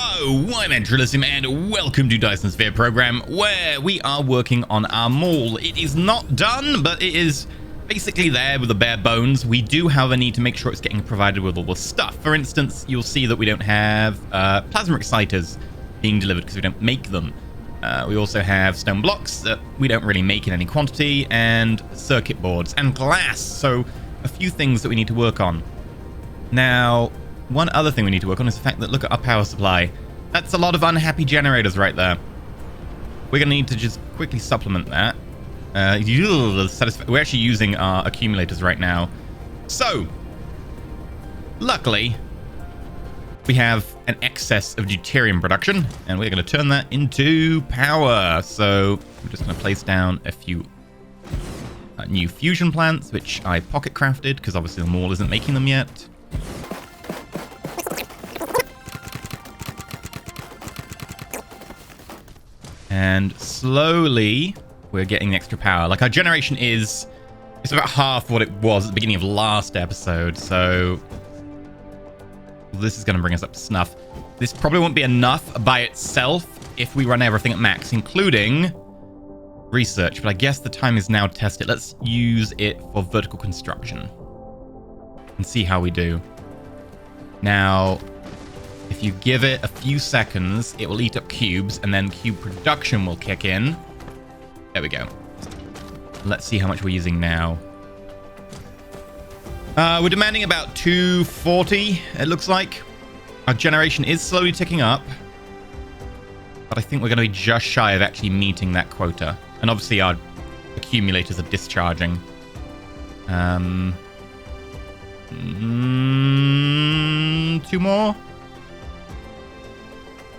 I'm EnterElysium and welcome to Dyson Sphere Program, where we are working on our mall. It is not done, but it is basically there with the bare bones. We do, however, need to make sure it's getting provided with all the stuff. For instance, you'll see that we don't have plasma exciters being delivered because we don't make them. We also have stone blocks that we don't really make in any quantity, and circuit boards and glass. So a few things that we need to work on. Now, one other thing we need to work on is the fact that, look at our power supply. That's a lot of unhappy generators right there. We're going to need to just quickly supplement that. We're actually using our accumulators right now. So, luckily, we have an excess of deuterium production, and we're going to turn that into power. So, I'm just going to place down a few new fusion plants, which I pocket crafted, because obviously the mall isn't making them yet. And slowly, we're getting extra power. Like, our generation it's about half what it was at the beginning of last episode. So this is going to bring us up to snuff. This probably won't be enough by itself if we run everything at max, including research. But I guess the time is now to test it. Let's use it for vertical construction and see how we do. Now, if you give it a few seconds, it will eat up cubes, and then cube production will kick in. There we go. Let's see how much we're using now. We're demanding about 240, it looks like. Our generation is slowly ticking up, but I think we're going to be just shy of actually meeting that quota. And obviously our accumulators are discharging. Two more.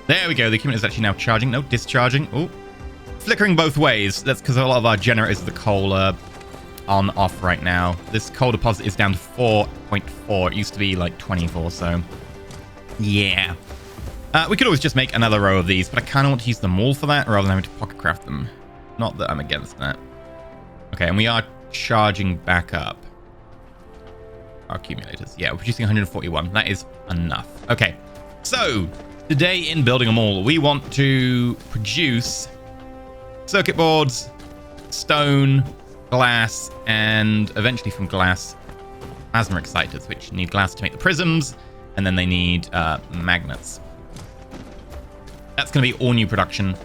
There we go. The accumulator is actually now charging. No, discharging. Oh, flickering both ways. That's because a lot of our generators of the coal are on off right now. This coal deposit is down to 4.4. It used to be like 24, so yeah. We could always just make another row of these, but I kind of want to use them all for that rather than having to pocket craft them. Not that I'm against that. Okay, and we are charging back up our accumulators. Yeah, we're producing 141. That is enough. Okay, so today in building a mall, we want to produce circuit boards, stone, glass, and eventually from glass, plasma exciters, which need glass to make the prisms, and then they need magnets. That's going to be all new production.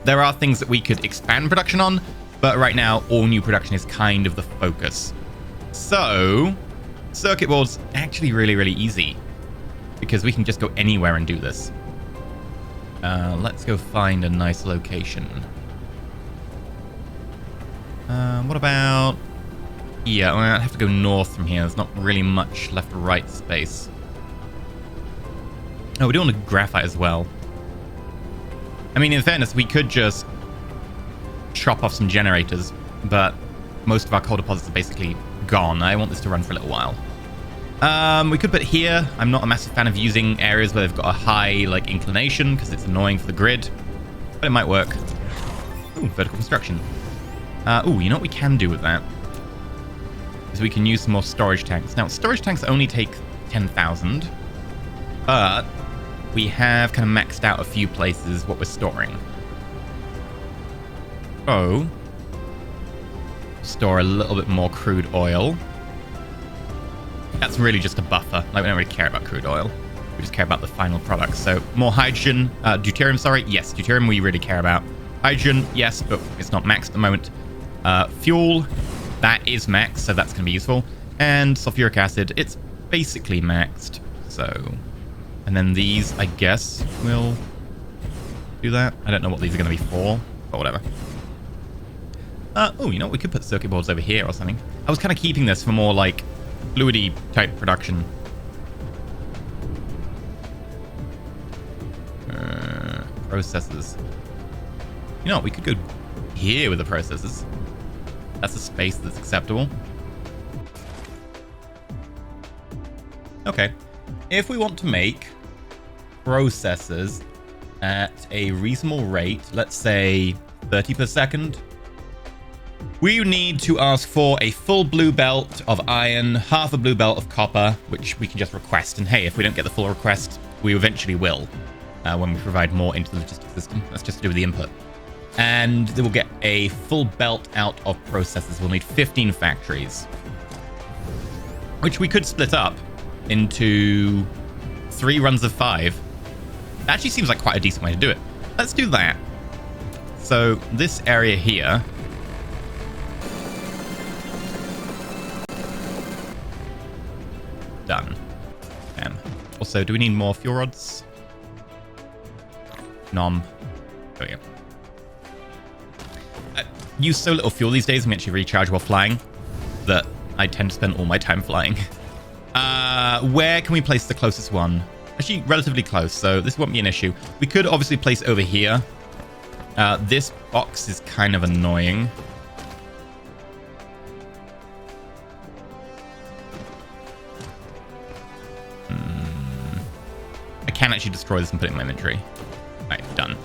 There are things that we could expand production on, but right now, all new production is kind of the focus. So, circuit boards actually really, really easy, because we can just go anywhere and do this. Let's go find a nice location. What about... Yeah, I have to go north from here. There's not really much left-right space. Oh, we're doing a graphite as well. I mean, in fairness, we could just chop off some generators, but most of our coal deposits are basically gone. I want this to run for a little while. We could put here. I'm not a massive fan of using areas where they've got a high inclination because it's annoying for the grid, but it might work. Ooh, vertical construction. Ooh, you know what we can do with that? Is we can use some more storage tanks. Now, storage tanks only take 10,000, but we have kind of maxed out a few places what we're storing. So, store a little bit more crude oil. That's really just a buffer. Like, we don't really care about crude oil. We just care about the final product. So, more hydrogen. Deuterium, sorry. Yes, deuterium we really care about. Hydrogen, yes, but it's not maxed at the moment. Fuel, that is maxed, so that's going to be useful. And sulfuric acid, it's basically maxed. So, and then these, I guess, will do that. I don't know what these are going to be for, but whatever. Oh, you know what? We could put circuit boards over here or something. I was kind of keeping this for more like fluidy type production. Processors. You know what? We could go here with the processors. That's a space that's acceptable. Okay. If we want to make processors at a reasonable rate, let's say 30 per second, we need to ask for a full blue belt of iron, half a blue belt of copper, which we can just request. And hey, if we don't get the full request, we eventually will. when we provide more into the logistics system. That's just to do with the input. And then we'll get a full belt out of processors. We'll need 15 factories, which we could split up into 3 runs of 5. That actually seems like quite a decent way to do it. Let's do that. So this area here, done. Also, do we need more fuel rods? Nom. There we go. Use so little fuel these days. I'm actually recharge while flying that I tend to spend all my time flying. Where can we place the closest one? Actually, relatively close, so this won't be an issue. We could obviously place over here. This box is kind of annoying. I can actually destroy this and put it in my inventory. Right, done.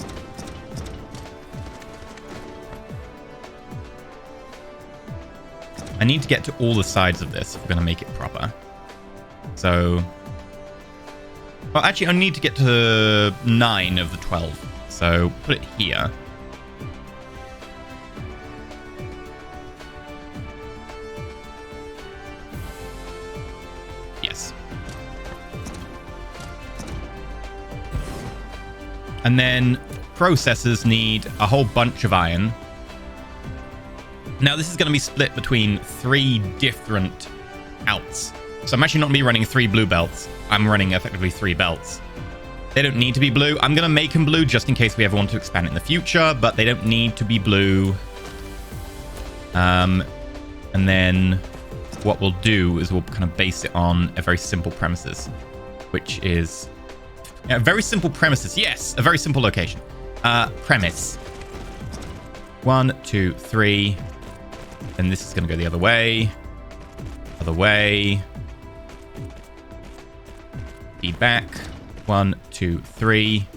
I need to get to all the sides of this if we're going to make it proper. So... well, actually, I need to get to 9 of the 12. So, put it here. Yes. And then processors need a whole bunch of iron. Now, this is going to be split between 3 different outs. So I'm actually not going to be running 3 blue belts. I'm running effectively 3 belts. They don't need to be blue. I'm going to make them blue just in case we ever want to expand it in the future, but they don't need to be blue. And then what we'll do is we'll kind of base it on a very simple premises, which is... yeah, very simple premises. Yes, a very simple location. Premise. 1, 2, 3. And this is going to go the other way. Other way. Feed back. 1, 2, 3.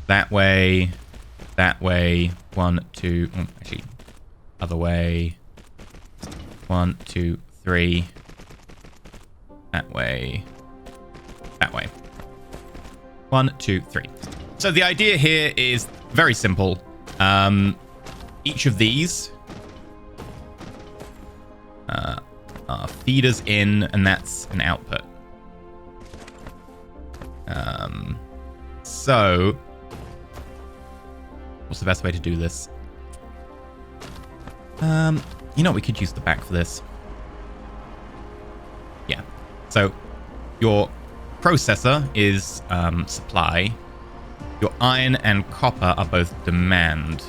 That way. That way. 1, 2. Actually, other way. 1, 2, 3. That way. That way. 1, 2, 3. So the idea here is very simple. Each of these are feeders in, and that's an output. So what's the best way to do this? You know, we could use the back for this. Yeah. So your processor is supply. Your iron and copper are both demand.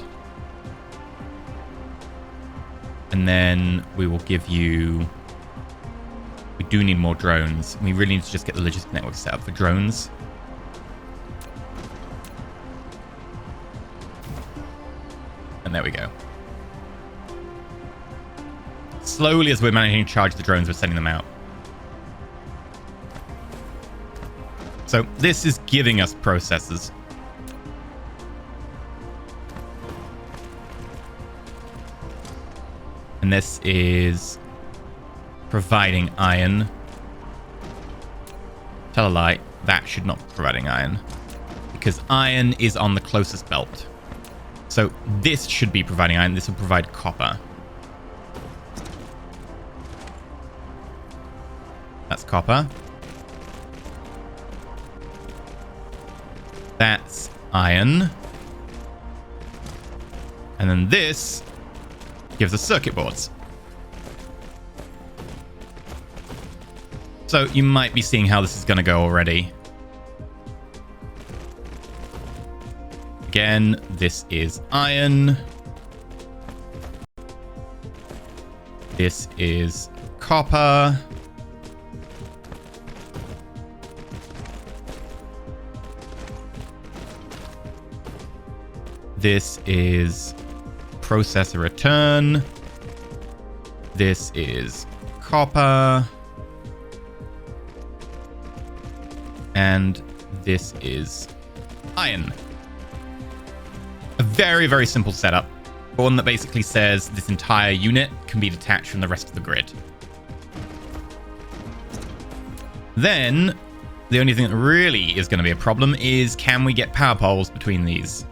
And then we will give you... we do need more drones. We really need to just get the logistic network set up for drones. And there we go. Slowly, as we're managing to charge the drones, we're sending them out. So this is giving us processors. And this is providing iron. Tell a lie, that should not be providing iron, because iron is on the closest belt. So this should be providing iron. This will provide copper. That's copper. That's iron. And then this gives us circuit boards. So you might be seeing how this is going to go already. Again, this is iron. This is copper. This is processor return. This is copper. And this is iron. A very, very simple setup. One that basically says this entire unit can be detached from the rest of the grid. Then The only thing that really is going to be a problem is, can we get power poles between these?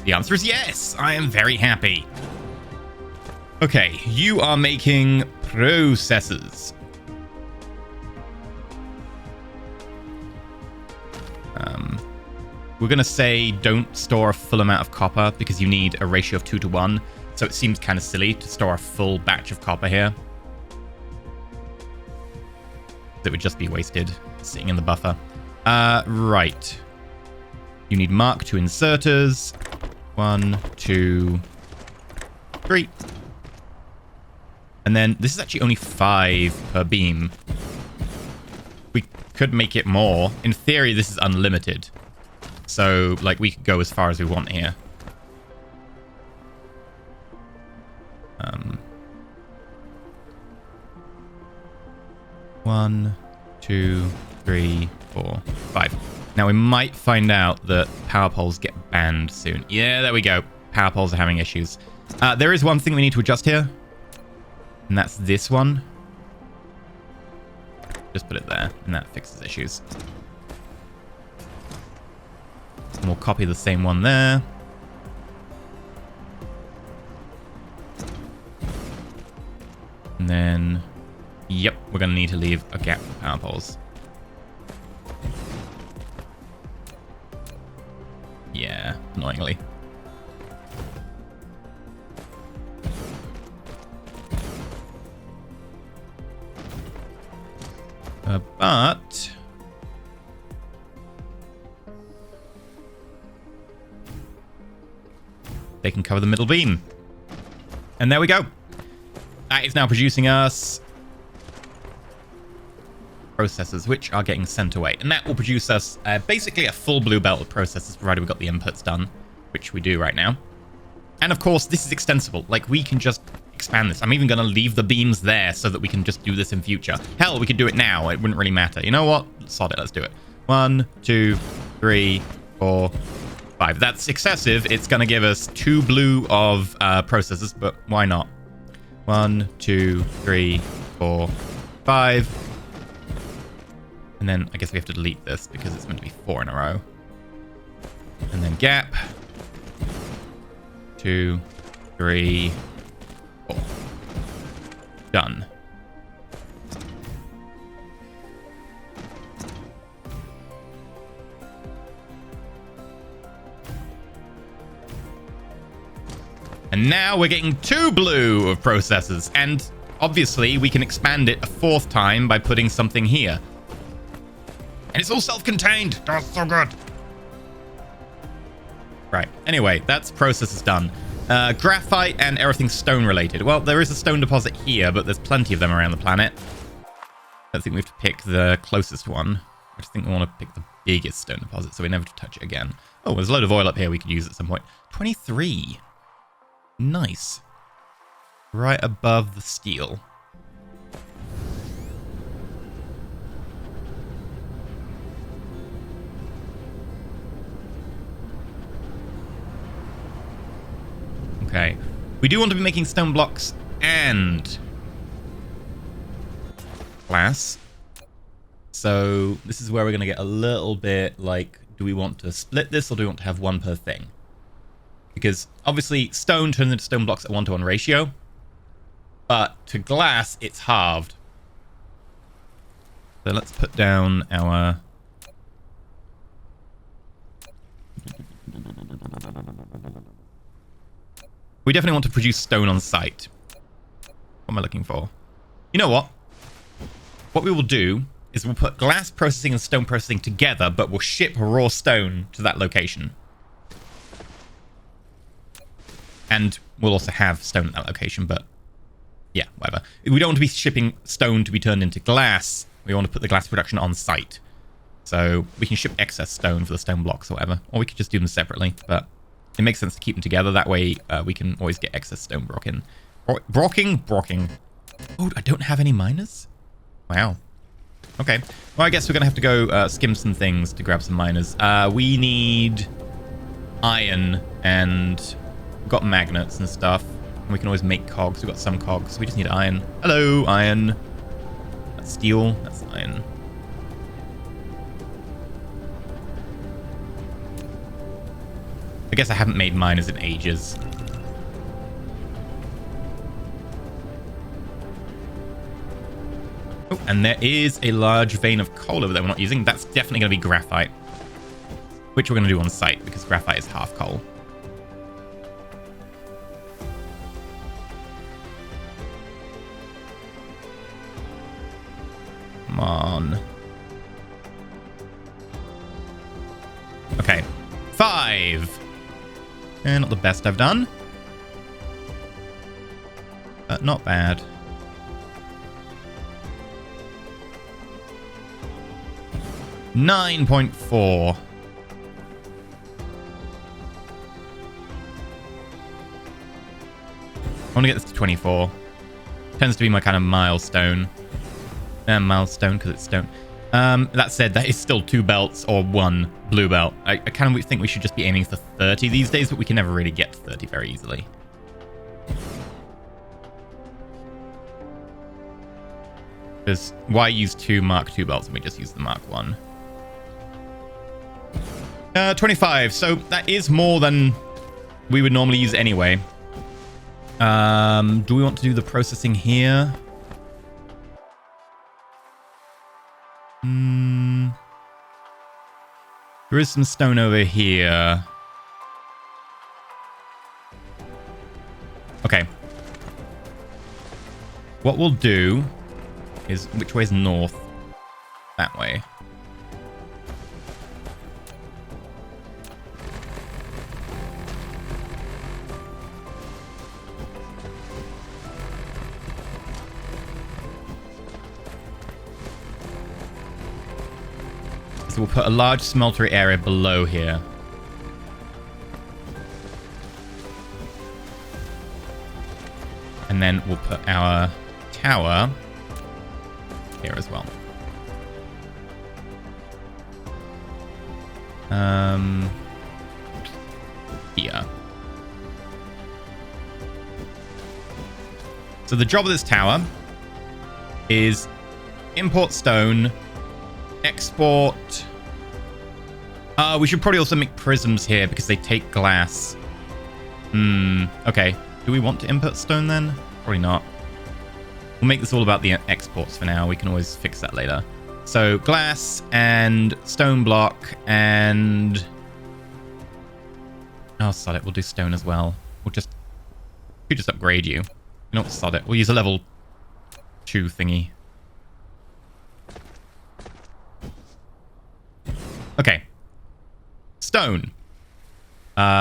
The answer is yes. I am very happy. Okay, you are making processors. We're going to say don't store a full amount of copper because you need a ratio of 2 to 1. So it seems kind of silly to store a full batch of copper here. That would just be wasted sitting in the buffer. Right. You need Mark II inserters. 1, 2, 3. And then this is actually only 5 per beam. We could make it more. In theory, this is unlimited. So, like, we could go as far as we want here. One, 2, 3, 4, 5. Now, we might find out that power poles get banned soon. Yeah, there we go. Power poles are having issues. There is one thing we need to adjust here. And that's this one. Just put it there, and that fixes issues. And we'll copy the same one there. And then, yep, we're going to need to leave a gap for power poles. Yeah, annoyingly. But they can cover the middle beam. And there we go. That is now producing us processors, which are getting sent away. And that will produce us basically a full blue belt of processors, provided we've got the inputs done, which we do right now. And of course, this is extensible. Like, we can just expand this. I'm even going to leave the beams there so that we can just do this in future. Hell, we could do it now. It wouldn't really matter. You know what? Sod it. Let's do it. 1, 2, 3, 4, 5. That's excessive. It's going to give us 2 blue of processors, but why not? 1, 2, 3, 4, 5. And then I guess we have to delete this because it's meant to be 4 in a row. And then gap. 2, 3, 4. Done. And now we're getting 2 blue of processors. And obviously we can expand it a 4th time by putting something here. And it's all self-contained. That's so good. Right. Anyway, that's processors done. Graphite and everything stone related. Well, there is a stone deposit here, but there's plenty of them around the planet. I think we have to pick the closest one. I just think we want to pick the biggest stone deposit, so we never have to touch it again. Oh, there's a load of oil up here we could use at some point. 23. Nice. Right above the steel. Okay. We do want to be making stone blocks and glass. So this is where we're going to get a little bit like, do we want to split this or do we want to have 1 per thing? Because obviously stone turns into stone blocks at 1-to-1 ratio. But to glass, it's halved. So let's put down our... We definitely want to produce stone on site. What am I looking for? You know what? What we will do is we'll put glass processing and stone processing together, but we'll ship raw stone to that location. And we'll also have stone at that location, but yeah, whatever. We don't want to be shipping stone to be turned into glass. We want to put the glass production on site. So we can ship excess stone for the stone blocks or whatever. Or we could just do them separately, but it makes sense to keep them together. That way we can always get excess stone brocking. Brocking. Oh, I don't have any miners? Wow. Okay. Well, I guess we're going to have to go skim some things to grab some miners. We need iron and we've got magnets and stuff. And we can always make cogs. We've got some cogs. We just need iron. Hello, iron. steel. That's iron. I guess I haven't made miners in ages. Oh, and there is a large vein of coal over there we're not using. That's definitely going to be graphite, which we're going to do on site because graphite is half coal. Come on. Okay. 5. Not the best I've done. But not bad. $9.4. I want to get this to 24. Tends to be my kind of milestone. Milestone because it's stone. That said, that is still 2 belts or 1 blue belt. I kind of think we should just be aiming for 30 these days, but we can never really get to 30 very easily. Because why use 2 Mark II belts when we just use the Mark 1? 25. So that is more than we would normally use anyway. Do we want to do the processing here? There is some stone over here. Okay. What we'll do is... Which way is north? That way. So we'll put a large smeltery area below here. And then we'll put our tower here as well. Here. So the job of this tower is import stone, export. We should probably also make prisms here because they take glass. Okay. Do we want to import stone then? Probably not. We'll make this all about the exports for now. We can always fix that later. So glass and stone block and... Oh, sod it. We'll do stone as well. We'll just upgrade you. You know what? Sod it. We'll use a level 2 thingy. Okay. Stone.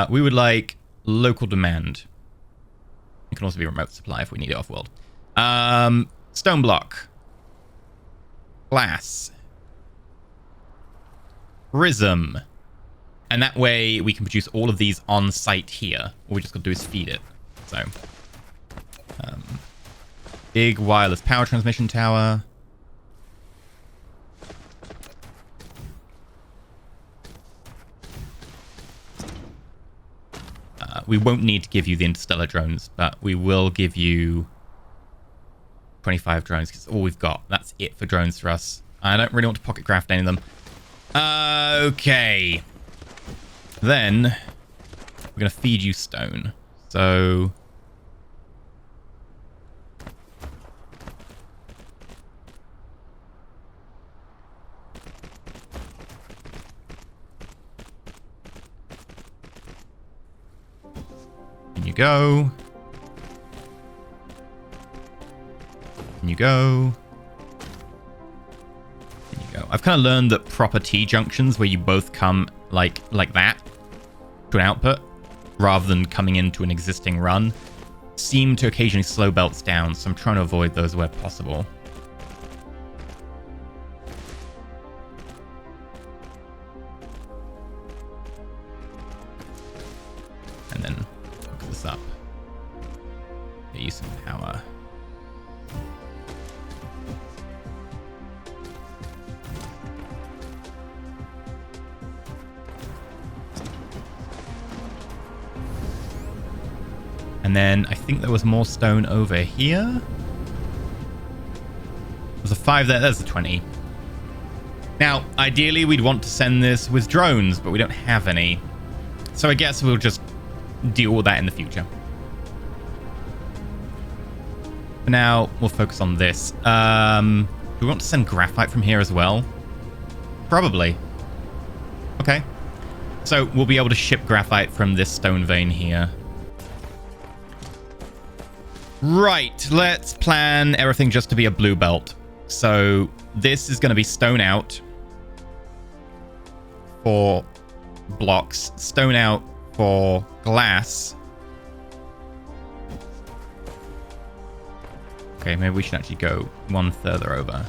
We would like local demand. It can also be remote supply if we need it off-world. Stone block. Glass. Prism. And that way we can produce all of these on site here. All we just got to do is feed it. So, big wireless power transmission tower. We won't need to give you the interstellar drones, but we will give you 25 drones because all we've got. That's it for drones for us. I don't really want to pocket craft any of them. Okay. Then we're going to feed you stone. So... you go. And you go. And you go. I've kind of learned that proper T-junctions where you both come like that to an output rather than coming into an existing run seem to occasionally slow belts down, so I'm trying to avoid those where possible. And then hook this up. Get you some power. And then I think there was more stone over here. There's a 5 there. There's the 20. Now, ideally, we'd want to send this with drones, but we don't have any. So I guess we'll just deal with that in the future. For now, we'll focus on this. Do we want to send graphite from here as well? Probably. Okay. So we'll be able to ship graphite from this stone vein here. Right, let's plan everything just to be a blue belt. So this is going to be stone out for blocks, stone out for glass. Okay, maybe we should actually go one further over.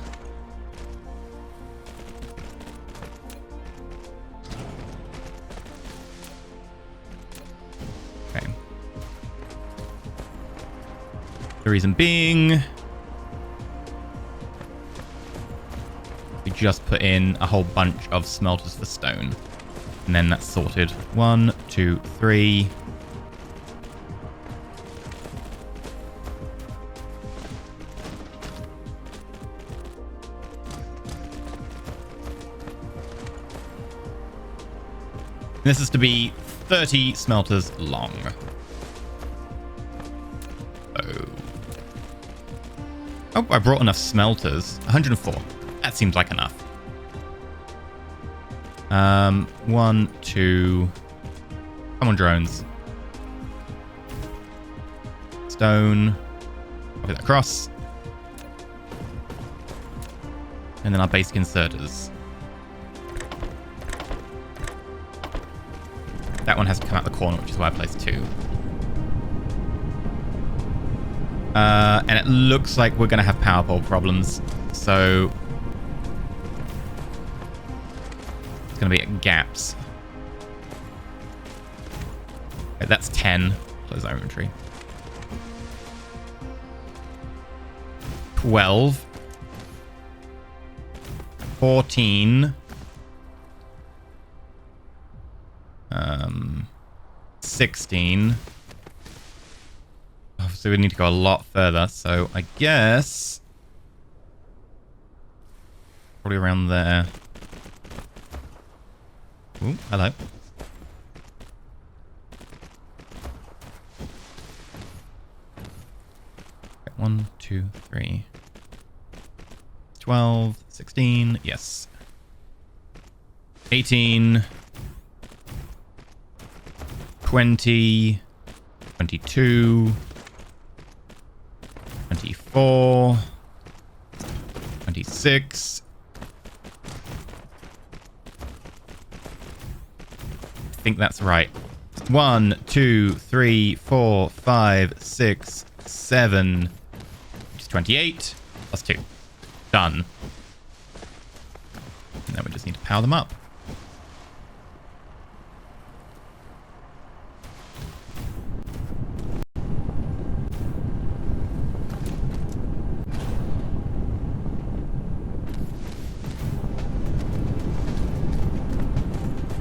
Okay. The reason being, we just put in a whole bunch of smelters for stone. And then that's sorted. 1, 2, 3. This is to be 30 smelters long. Oh, I brought enough smelters. 104. That seems like enough. 1, 2. Come on, drones. Stone. Copy that across. And then our basic inserters. That one has to come out the corner, which is why I placed 2. And it looks like we're going to have power pole problems. So it's going to be at gaps. Okay, that's 10. Close our inventory. 12. 14. 16. Obviously, we need to go a lot further. So I guess probably around there. Ooh, hello. Okay, 1, 2, 3. 12, 16. Yes. 18. 20, 22, 24, 26. I think that's right. 1, 2, 3, 4, 5, 6, 7, which is 28, plus 2. Done. And then we just need to power them up.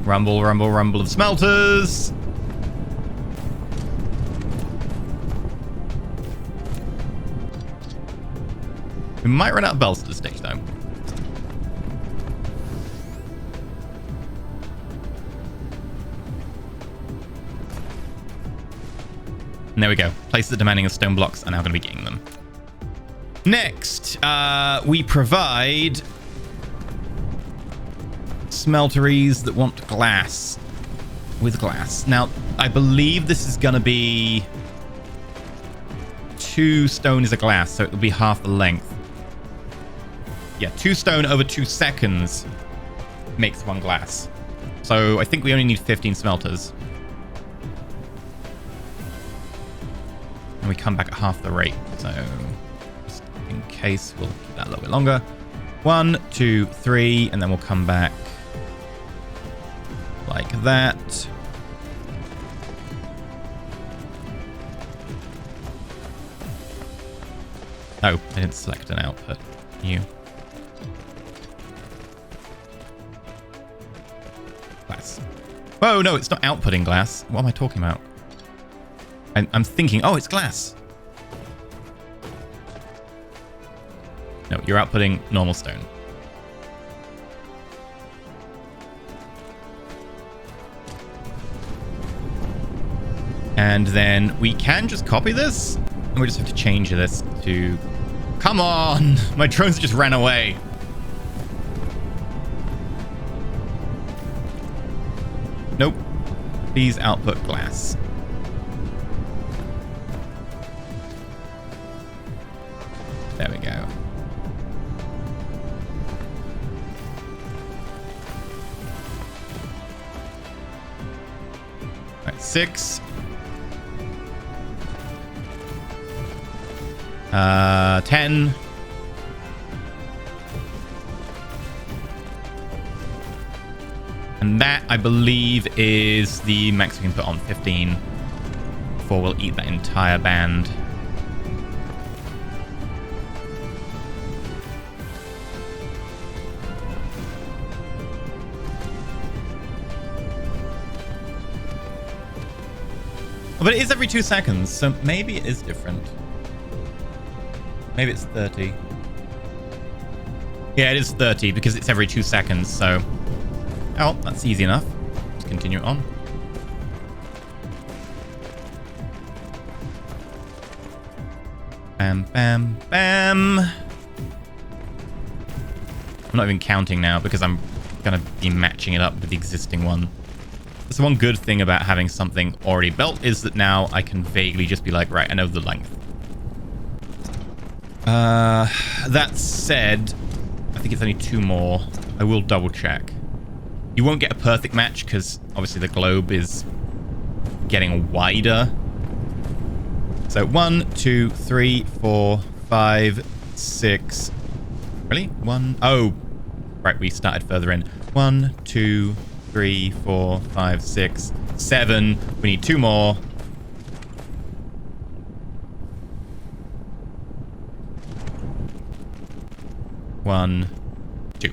Rumble, rumble, rumble of smelters. We might run out of bells at this stage, though. And there we go. Places that demanding of stone blocks are now going to be getting them. Next, we provide smelteries that want glass with glass. Now, I believe this is going to be 2 stone is a glass, so it will be half the length. Yeah, 2 stone over 2 seconds makes 1 glass. So I think we only need 15 smelters. And we come back at half the rate. So just in case, we'll keep that a little bit longer. 1, 2, 3, and then we'll come back like that. Oh, I didn't select an output. New. Glass. Oh, no, it's not outputting glass. What am I talking about? I'm thinking, oh, it's glass. No, you're outputting normal stone. And then we can just copy this, and we just have to change this to... Come on! My drones just ran away. Nope. Please output glass. There we go. Right, 6. 10. And that, I believe, is the max we can put on. 15. Before we'll eat that entire band. But it is every 2 seconds, so maybe it is different. Maybe it's 30. Yeah, it is 30 because it's every 2 seconds, so... Oh, that's easy enough. Let's continue on. Bam, bam, bam. I'm not even counting now because I'm going to be matching it up with the existing one. So one good thing about having something already built is that now I can vaguely just be like, right, I know the length. That said, I think it's only 2 more. I will double check. You won't get a perfect match because obviously the globe is getting wider. So 1, 2, 3, 4, 5, 6. Really? 1. Oh, right. We started further in. 1, 2, 3, 4, 5, 6, 7. We need 2 more. One, 2.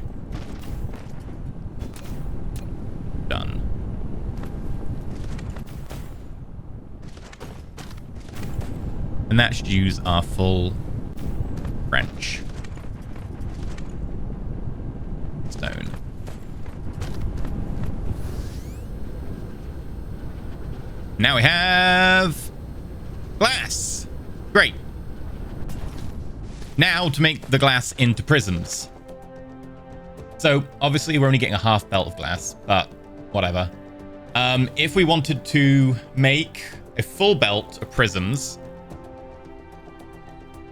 Done. And that should use our full wrench. Stone. Now we have glass. Great. Now to make the glass into prisms. So obviously we're only getting a half belt of glass, but whatever. If we wanted to make a full belt of prisms,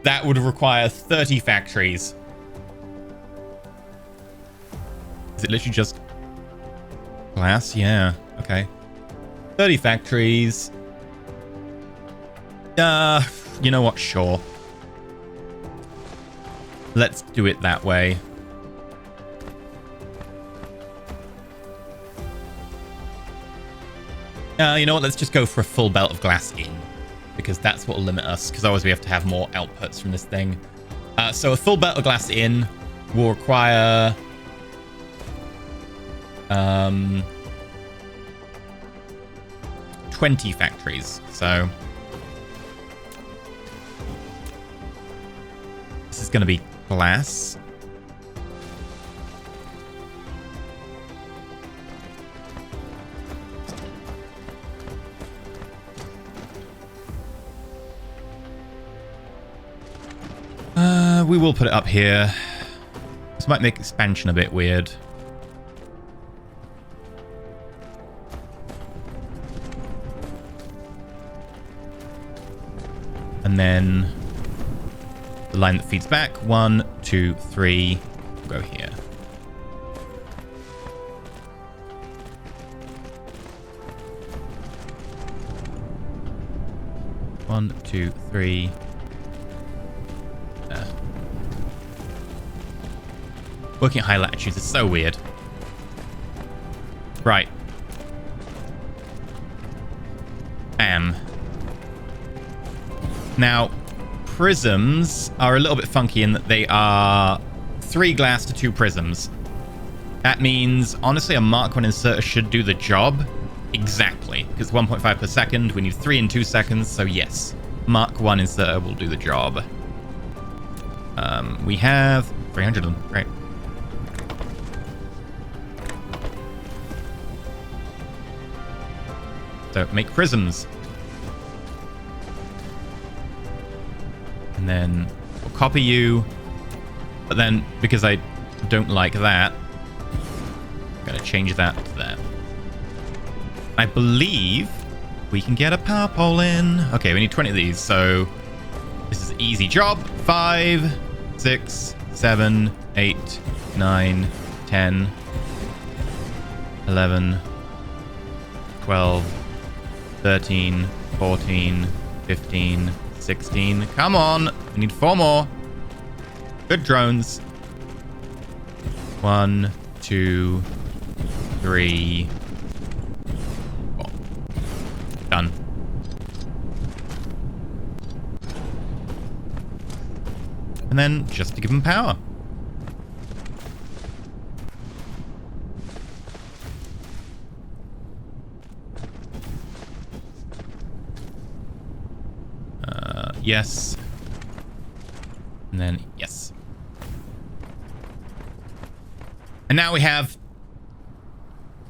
that would require 30 factories. Is it literally just glass? Yeah, okay. 30 factories. You know what? Sure. Let's do it that way. You know what? Let's just go for a full belt of glass in. Because that's what will limit us. Because otherwise we have to have more outputs from this thing. So a full belt of glass in will require... 20 factories. So... this is going to be glass. We will put it up here. This might make expansion a bit weird. And then the line that feeds back. 1, 2, 3. Go here. One, 2, 3. There. Working at high latitudes is so weird. Right. Bam. Now, prisms are a little bit funky in that they are 3 glass to 2 prisms. That means, honestly, a Mark 1 inserter should do the job exactly. Because 1.5 per second, we need 3 in 2 seconds, so yes. Mark 1 inserter will do the job. We have 300 of them. Great. So make prisms. And then we'll copy you. But then, because I don't like that, I'm going to change that to that. I believe we can get a power pole in. Okay, we need 20 of these, so this is an easy job. 5, 6, 7, 8, 9, 10, 11, 12, 13, 14, 15, 16. Come on, we need 4 more. Good drones. 1, 2, 3, 4. Done. And then just to give them power. Yes. And then yes. And now we have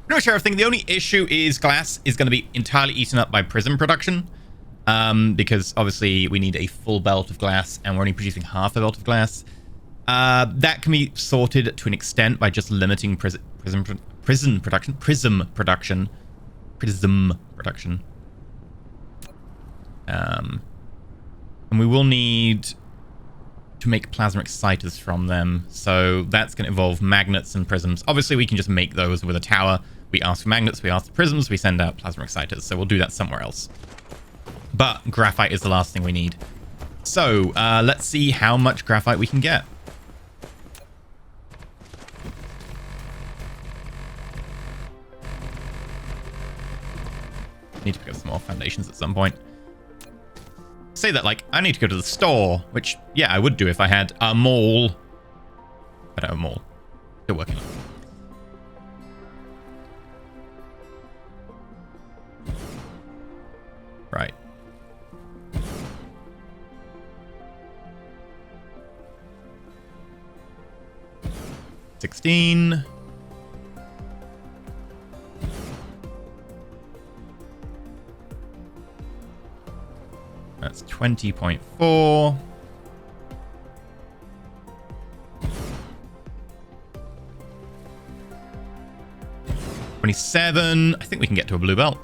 pretty much everything. The only issue is glass is going to be entirely eaten up by prism production. Because obviously we need a full belt of glass and we're only producing half a belt of glass. That can be sorted to an extent by just limiting prism production. And we will need to make plasma exciters from them. So that's going to involve magnets and prisms. Obviously, we can just make those with a tower. We ask for magnets, we ask for prisms, we send out plasma exciters. So we'll do that somewhere else. But graphite is the last thing we need. So let's see how much graphite we can get. Need to pick up some more foundations at some point. Say that like I need to go to the store, which yeah, I would do if I had a mall. I don't have a mall. Still working on it. Right. $16. That's 20.4. $27. I think we can get to a blue belt.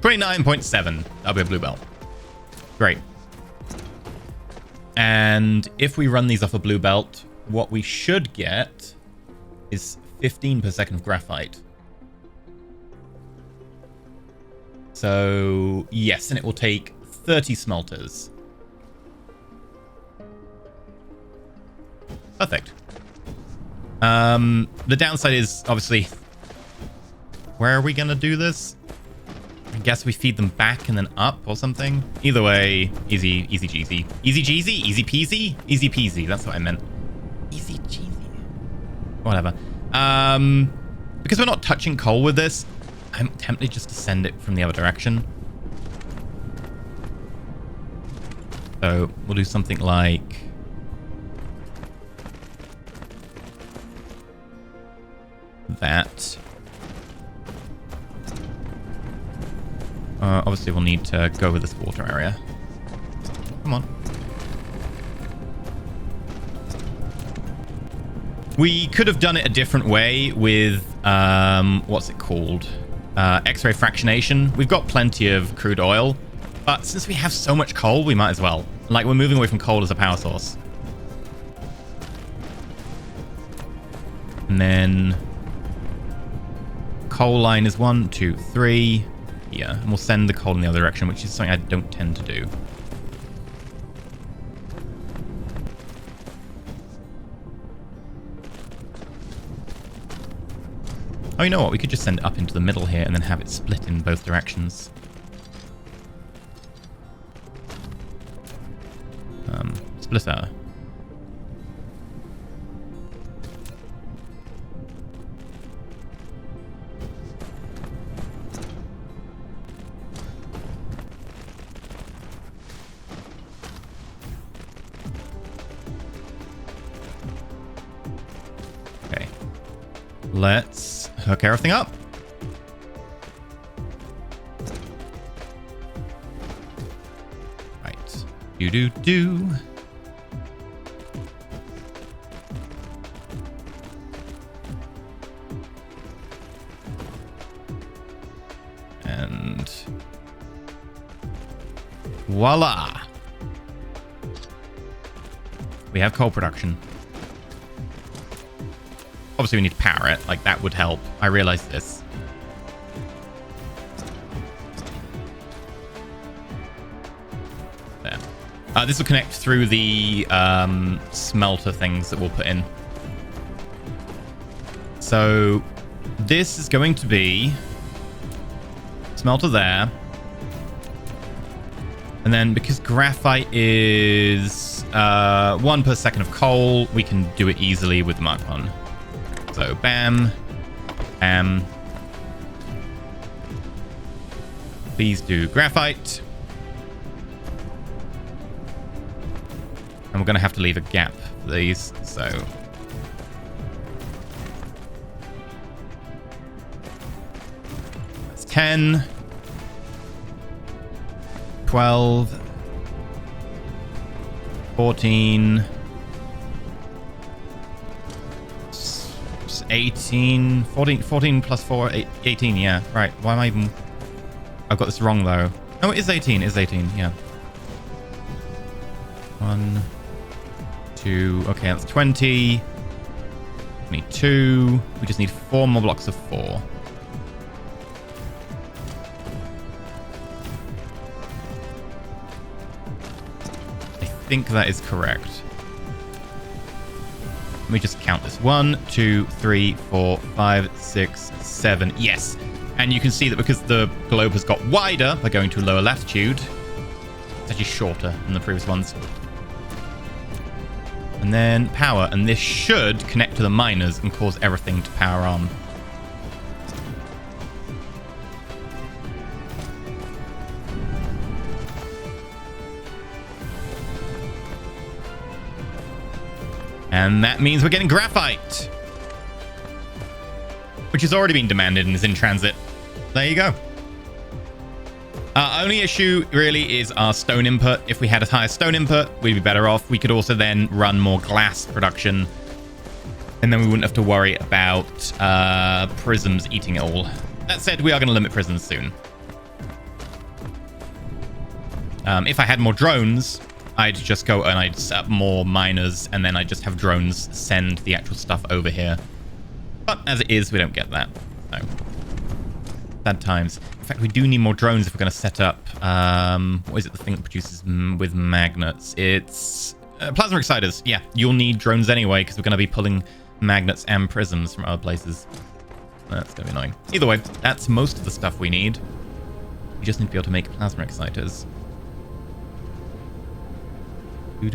29.7. That'll be a blue belt. Great. And if we run these off a blue belt, what we should get is 15 per second of graphite. So, yes, and it will take 30 smelters. Perfect. The downside is, obviously, where are we going to do this? I guess we feed them back and then up or something. Either way, easy cheesy. Easy cheesy? Easy peasy? Easy peasy. That's what I meant. Easy cheesy. Whatever. Because we're not touching coal with this, I'm tempted just to send it from the other direction. So we'll do something like that. Obviously, we'll need to go over this water area. Come on. We could have done it a different way with, what's it called? X-ray fractionation. We've got plenty of crude oil, but since we have so much coal, we might as well. Like, we're moving away from coal as a power source. And then coal line is 1, 2, 3. Yeah, and we'll send the coal in the other direction, which is something I don't tend to do. Oh, you know what? We could just send it up into the middle here and then have it split in both directions. Splitter. Let's hook everything up. Right. Do. And voila. We have coal production. Obviously, we need to power it. Like, that would help. I realize this. There. This will connect through the smelter things that we'll put in. So, this is going to be smelter there. And then, because graphite is 1 per second of coal, we can do it easily with the Mark 1. So, bam, bam. Please do graphite. And we're going to have to leave a gap for these, so... That's 10. 12. 14. 18, 14 plus 4, 18, yeah, right. Why am I even... I've got this wrong, though. No, it is 18, yeah. 1, 2, okay, that's 20. We need 2. We just need 4 more blocks of 4. I think that is correct. Let me just count this. 1, 2, 3, 4, 5, 6, 7. Yes. And you can see that because the globe has got wider by going to a lower latitude, it's actually shorter than the previous ones. And then power. And this should connect to the miners and cause everything to power on. And that means we're getting graphite, which has already been demanded and is in transit. There you go. Our only issue really is our stone input. If we had a higher stone input, we'd be better off. We could also then run more glass production, and then we wouldn't have to worry about prisms eating it all. That said, we are going to limit prisms soon. If I had more drones, I'd just go and I'd set up more miners, and then I'd just have drones send the actual stuff over here. But as it is, we don't get that. So, sad times. In fact, we do need more drones if we're going to set up... what is it, the thing that produces with magnets? It's plasma exciters. Yeah, you'll need drones anyway, because we're going to be pulling magnets and prisms from other places. That's going to be annoying. Either way, that's most of the stuff we need. We just need to be able to make plasma exciters. Ah!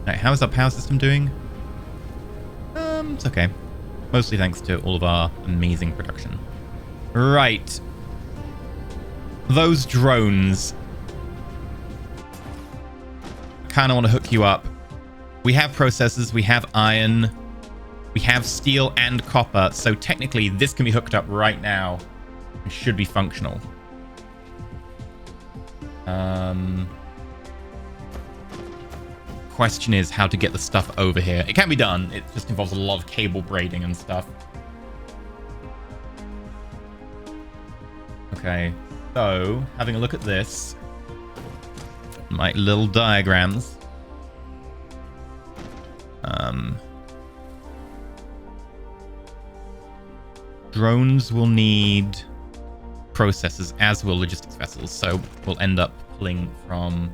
Right, how is our power system doing? It's okay. Mostly thanks to all of our amazing production. Right. Those drones. Kind of want to hook you up. We have processors, we have iron, we have steel and copper, so technically this can be hooked up right now and should be functional. Question is how to get the stuff over here. It can be done. It just involves a lot of cable braiding and stuff. Okay, so having a look at this, my little diagrams. Drones will need processors, as will logistics vessels, so we'll end up pulling from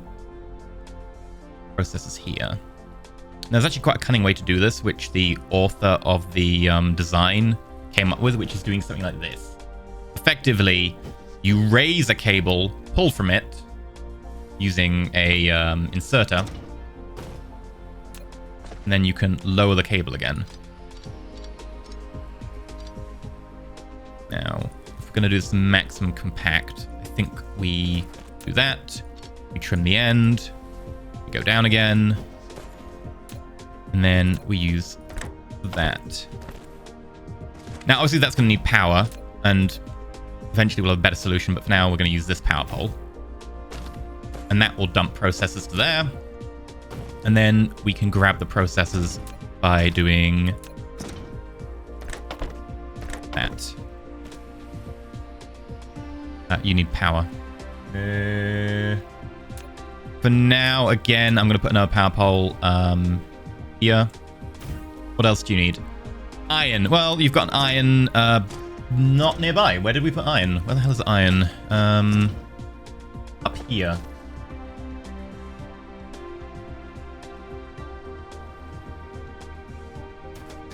processors here. Now, there's actually quite a cunning way to do this, which the author of the design came up with, which is doing something like this. Effectively, you raise a cable, pull from it, using a inserter, and then you can lower the cable again. Now, if we're going to do this maximum compact, I think we Do that. We trim the end. We go down again. And then we use that. Now, obviously, that's going to need power. And eventually we'll have a better solution. But for now, we're going to use this power pole. And that will dump processors to there. And then we can grab the processors by doing that. You need power. For now, again, I'm going to put another power pole here. What else do you need? Iron. Well, you've got an iron not nearby. Where did we put iron? Where the hell is iron? Up here.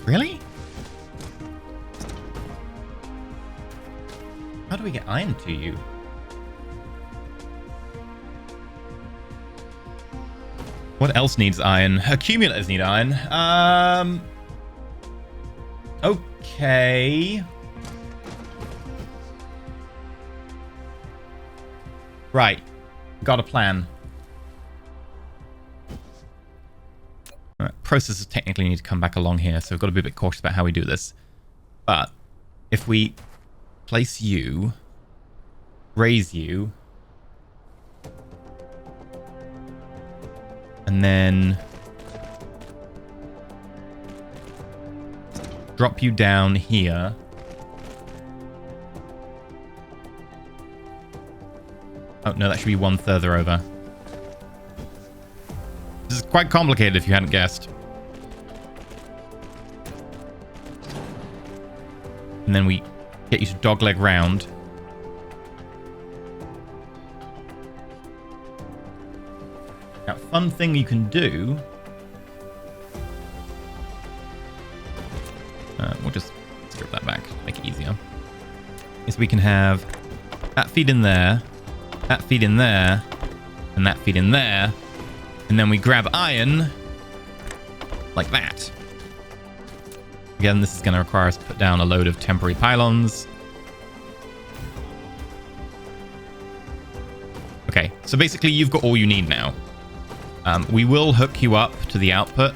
Really? How do we get iron to you? What else needs iron? Accumulators need iron. Okay. Right. Got a plan. Processes technically need to come back along here, so we've got to be a bit cautious about how we do this. But if we place you, raise you, and then drop you down here. Oh, no, that should be one further over. This is quite complicated if you hadn't guessed. And then we get you to dogleg round. Now, fun thing you can do... we'll just strip that back, make it easier. Is we can have that feed in there, that feed in there, and that feed in there. And then we grab iron like that. Again, this is going to require us to put down a load of temporary pylons. Okay, so basically you've got all you need now. We will hook you up to the output.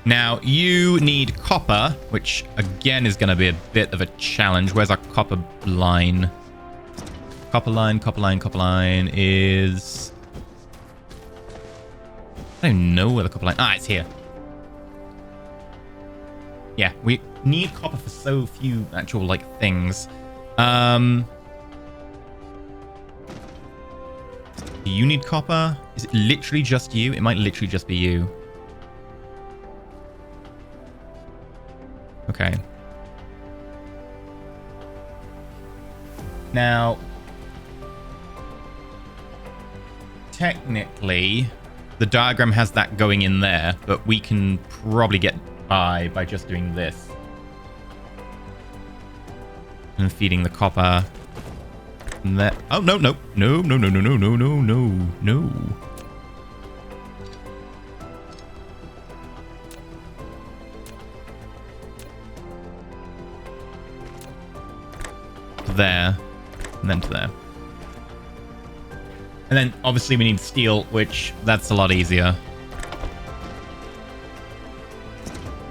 Now, you need copper, which again is going to be a bit of a challenge. Where's our copper line? Copper line is... I don't know where the copper line... Ah, it's here. Yeah, we need copper for so few actual, like, things. Do you need copper? Is it literally just you? It might literally just be you. Okay. Now... technically, the diagram has that going in there, but we can probably get by just doing this. And feeding the copper. And that. Oh, no. To there. And then to there. And then, obviously, we need steel, which, that's a lot easier.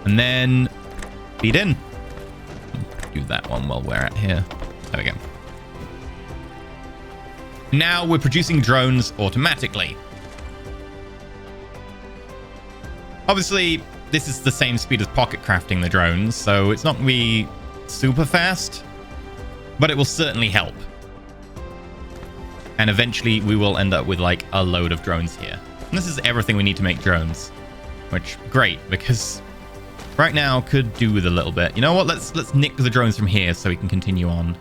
And then, feed in. Do that one while we're at here. There we go. Now we're producing drones automatically. Obviously, this is the same speed as pocket crafting the drones, so it's not going to be super fast, but it will certainly help. And eventually we will end up with like a load of drones here. And this is everything we need to make drones. Which, great, because right now could do with a little bit. You know what? Let's nick the drones from here so we can continue on.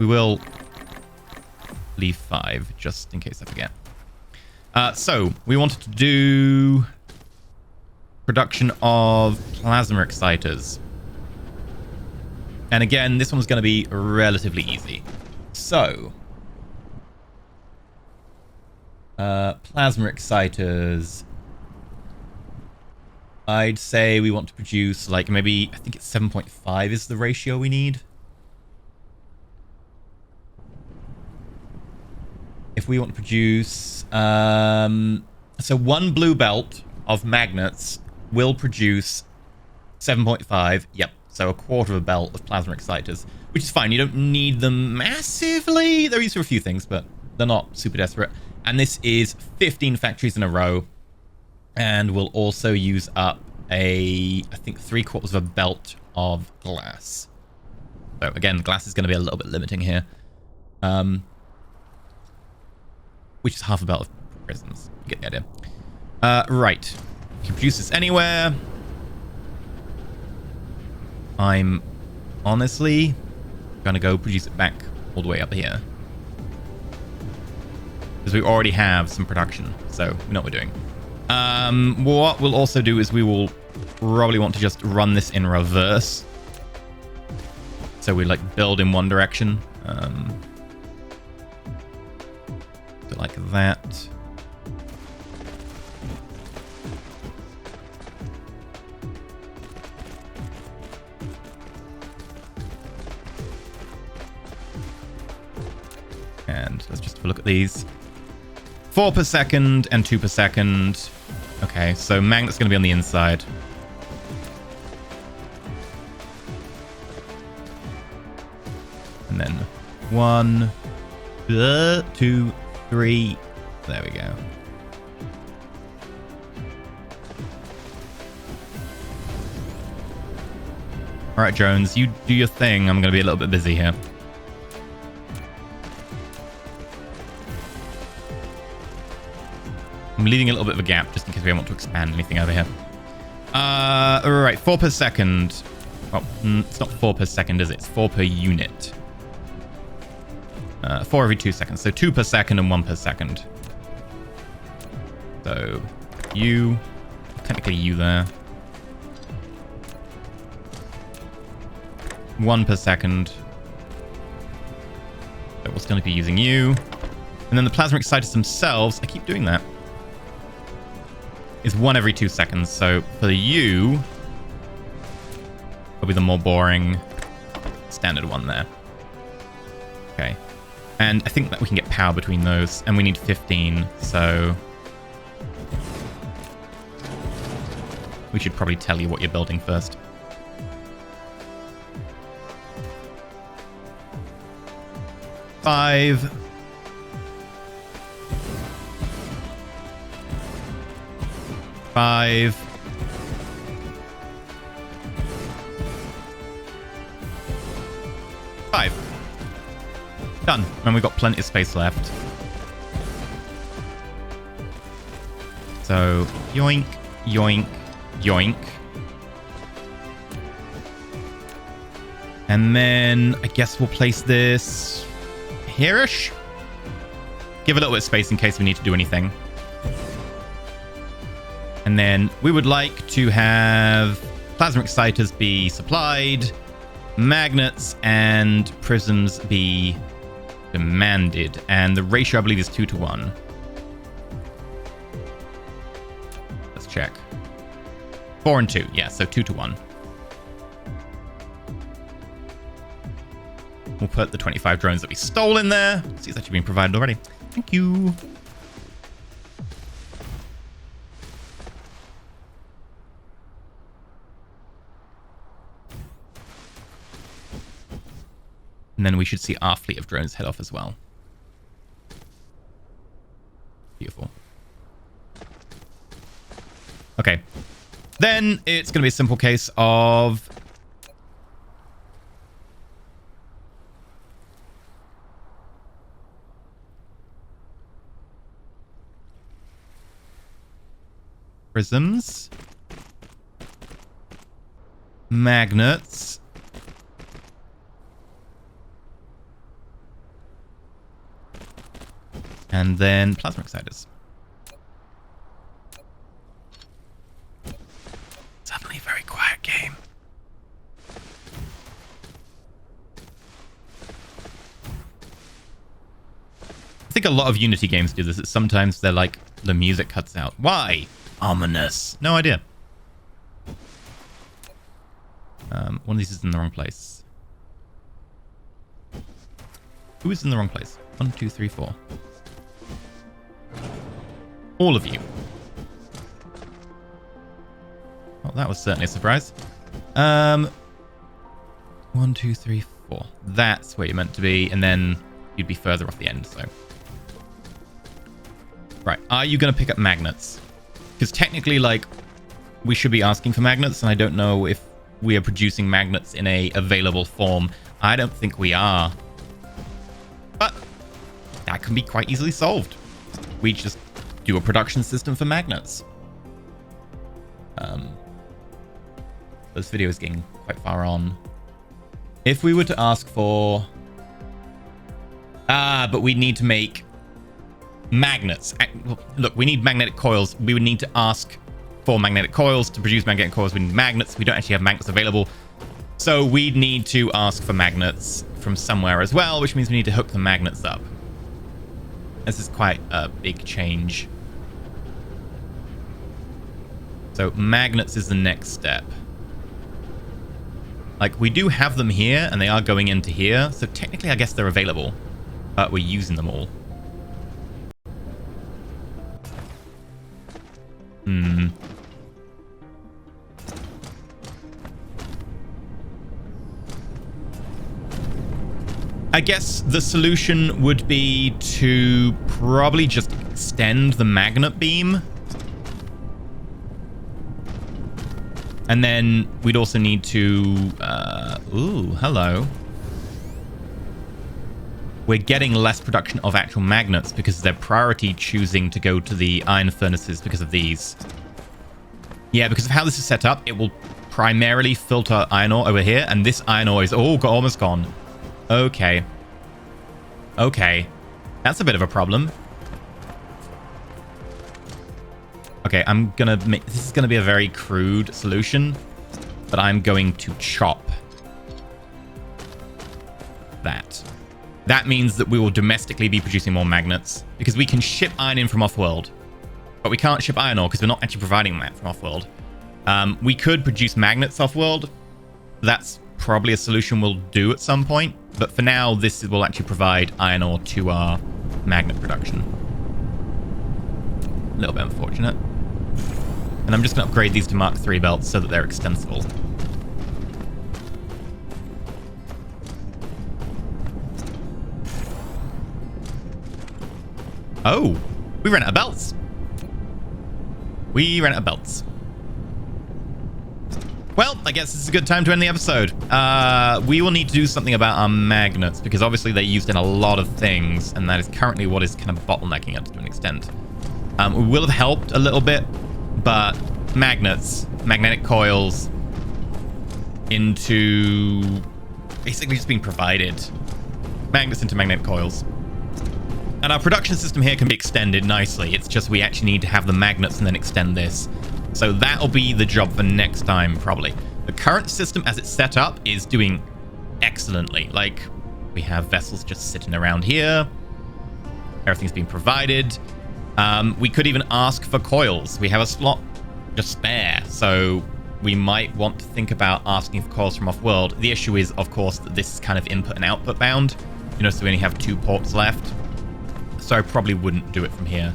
We will leave 5 just in case I forget. So we wanted to do production of plasma exciters. And again, this one's going to be relatively easy. So, plasma exciters. I'd say we want to produce like maybe, I think it's 7.5 is the ratio we need. If we want to produce, so one blue belt of magnets will produce 7.5. Yep. So a quarter of a belt of plasma exciters, which is fine. You don't need them massively. They're used for a few things, but they're not super desperate. And this is 15 factories in a row. And we'll also use up I think 3/4 of a belt of glass. So again, glass is going to be a little bit limiting here. Which is half a belt of prisms. You get the idea. Right. You can produce this anywhere. I'm honestly going to go produce it back all the way up here. Because we already have some production. So we know what we're doing. What we'll also do is we will probably want to just run this in reverse. So we like build in one direction. So like that. And let's just have a look at these. 4 per second and 2 per second. Okay, so magnet's going to be on the inside. And then 1, 2, 3. There we go. All right, Jones, you do your thing. I'm going to be a little bit busy here. I'm leaving a little bit of a gap just in case we want to expand anything over here. All right, 4 per second. Well, it's not 4 per second, is it? It's 4 per unit. 4 every 2 seconds. So 2 per second and 1 per second. So you, technically you there. 1 per second. So what's going to be using you? And then the plasma exciters themselves, I keep doing that, is 1 every 2 seconds. So for you, probably the more boring standard one there. Okay. And I think that we can get power between those, and we need 15, so we should probably tell you what you're building first. Five. Five. Done. And we've got plenty of space left. So, yoink, yoink, yoink. And then I guess we'll place this here-ish. Give a little bit of space in case we need to do anything. And then we would like to have plasma exciters be supplied, magnets and prisms be demanded. And the ratio, I believe, is 2 to 1. Let's check. 4 and 2. Yeah, so 2 to 1. We'll put the 25 drones that we stole in there. See, it's actually been provided already. Thank you. And then we should see our fleet of drones head off as well. Beautiful. Okay. Then it's going to be a simple case of prisms, magnets, and then plasma exciters. Suddenly, very quiet game. I think a lot of Unity games do this. Sometimes they're like, the music cuts out. Why? Ominous. No idea. One of these is in the wrong place. Who is in the wrong place? 1, 2, 3, 4. All of you. Well, that was certainly a surprise. 1, 2, 3, 4. That's where you're meant to be, and then you'd be further off the end, so. Right, are you going to pick up magnets? Because technically, like, we should be asking for magnets, and I don't know if we are producing magnets in a available form. I don't think we are. But that can be quite easily solved. We just do a production system for magnets. This video is getting quite far on. If we were to ask for... but we need to make magnets. Look, we need magnetic coils. We would need to ask for magnetic coils. To produce magnetic coils, we need magnets. We don't actually have magnets available. So we need to ask for magnets from somewhere as well, which means we need to hook the magnets up. This is quite a big change. So magnets is the next step. Like, we do have them here, and they are going into here. So technically, I guess they're available. But we're using them all. I guess the solution would be to probably just extend the magnet beam. And then we'd also need to... ooh, hello. We're getting less production of actual magnets because they're priority choosing to go to the iron furnaces because of these. Yeah, because of how this is set up, it will primarily filter iron ore over here. And this iron ore is almost gone. Okay. Okay. That's a bit of a problem. Okay, I'm gonna make... This is gonna be a very crude solution, but I'm going to chop that. That means that we will domestically be producing more magnets, because we can ship iron in from off-world, but we can't ship iron ore because we're not actually providing that from off-world. We could produce magnets off-world. That's probably a solution we'll do at some point, but for now, this will actually provide iron ore to our magnet production. A little bit unfortunate. And I'm just going to upgrade these to Mark III belts so that they're extensible. Oh, we ran out of belts. We ran out of belts. Well, I guess this is a good time to end the episode. We will need to do something about our magnets, because obviously they're used in a lot of things, and that is currently what is kind of bottlenecking us to an extent. We will have helped a little bit, but magnets, magnetic coils, into basically just being provided. Magnets into magnetic coils. And our production system here can be extended nicely. It's just we actually need to have the magnets and then extend this. So that'll be the job for next time, probably. The current system as it's set up is doing excellently. Like, we have vessels just sitting around here. Everything's being provided. We could even ask for coils. We have a slot just spare, so we might want to think about asking for coils from off-world. The issue is, of course, that this is kind of input and output bound. You know, so we only have 2 ports left. So I probably wouldn't do it from here.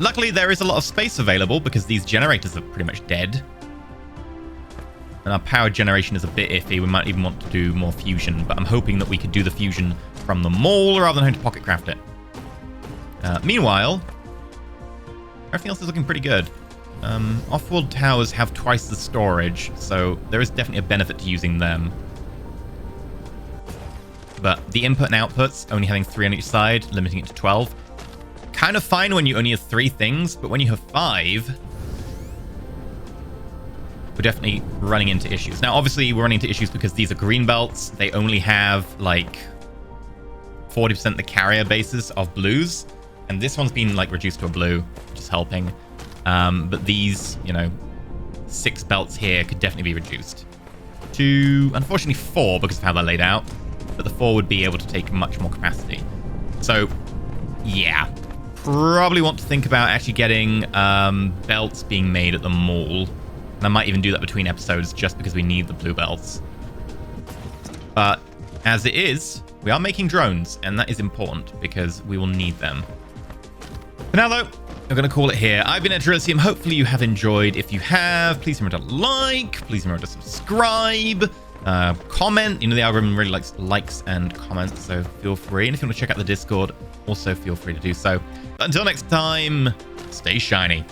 Luckily, there is a lot of space available because these generators are pretty much dead. And our power generation is a bit iffy. We might even want to do more fusion, but I'm hoping that we could do the fusion from the mall rather than having to pocket craft it. Meanwhile, everything else is looking pretty good. Off-world towers have twice the storage, so there is definitely a benefit to using them. But the input and outputs, only having 3 on each side, limiting it to 12. Kind of fine when you only have 3 things, but when you have 5, we're definitely running into issues. Now, obviously, we're running into issues because these are green belts. They only have, like, 40% the carrier basis of blues. And this one's been, like, reduced to a blue, which is helping. But these, you know, 6 belts here could definitely be reduced to, unfortunately, 4 because of how they're laid out. But the 4 would be able to take much more capacity. So, yeah. Probably want to think about actually getting belts being made at the mall. And I might even do that between episodes just because we need the bluebells. But as it is, we are making drones, and that is important because we will need them. For now, though, I'm going to call it here. I've been EnterElysium. Hopefully you have enjoyed. If you have, please remember to like. Please remember to subscribe. Comment. You know, the algorithm really likes likes and comments, so feel free. And if you want to check out the Discord, also feel free to do so. But until next time, stay shiny.